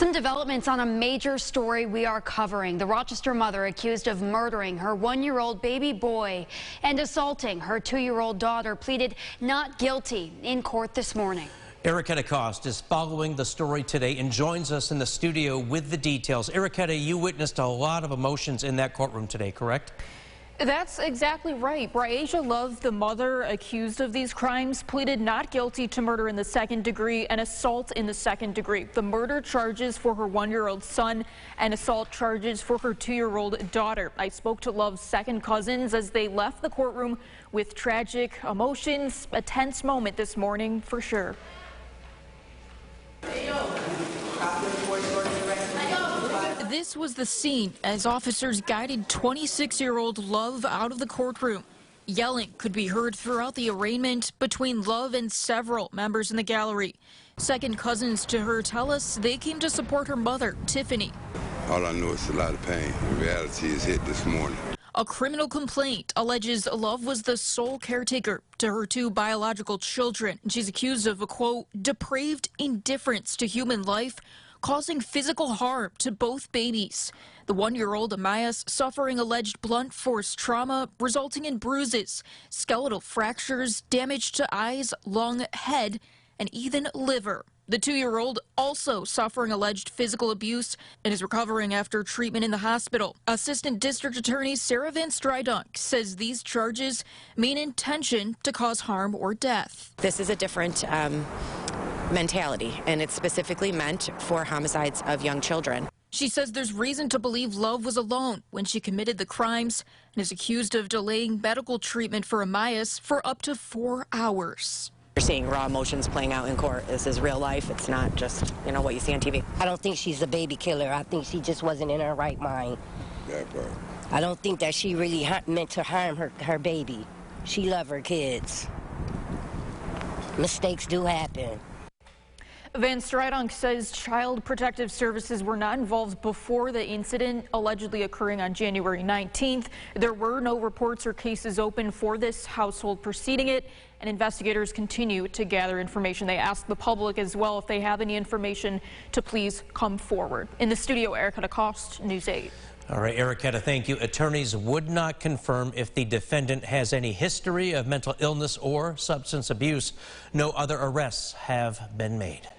Some developments on a major story we are covering. The Rochester mother accused of murdering her 1-year-old baby boy and assaulting her 2-year-old daughter pleaded not guilty in court this morning. Erica Cost is following the story today and joins us in the studio with the details. Erica, you witnessed a lot of emotions in that courtroom today, correct? That's exactly right. Briasia Love, the mother accused of these crimes, pleaded not guilty to murder in the second degree and assault in the second degree. The murder charges for her 1-year-old son and assault charges for her 2-year-old daughter. I spoke to Love's second cousins as they left the courtroom with tragic emotions. A tense moment this morning for sure. This was the scene as officers guided 26-year-old Love out of the courtroom. Yelling could be heard throughout the arraignment between Love and several members in the gallery. Second cousins to her tell us they came to support her mother, Tiffany. All I know is a lot of pain. Reality is hit this morning. A criminal complaint alleges Love was the sole caretaker to her 2 biological children. She's accused of a, quote, depraved indifference to human life, causing physical harm to both babies. The 1-year-old Amias suffering alleged blunt force trauma resulting in bruises, skeletal fractures, damage to eyes, lung, head, and even liver. The 2-year-old also suffering alleged physical abuse and is recovering after treatment in the hospital. Assistant District Attorney Sarah Van Strydonk says these charges mean intention to cause harm or death. This is a different mentality, and it's specifically meant for homicides of young children. She says there's reason to believe Love was alone when she committed the crimes and is accused of delaying medical treatment for Amias for up to 4 hours. You're seeing raw emotions playing out in court. This is real life. It's not just, what you see on TV. I don't think she's a baby killer. I think she just wasn't in her right mind. That part. I don't think that she really meant to harm her baby. She loved her kids. Mistakes do happen. Van Strydonk says Child Protective Services were not involved before the incident allegedly occurring on January 19th. There were no reports or cases open for this household preceding it, and investigators continue to gather information. They ask the public as well if they have any information to please come forward. In the studio, Erica Cost, News 8. All right, Erica, thank you. Attorneys would not confirm if the defendant has any history of mental illness or substance abuse. No other arrests have been made.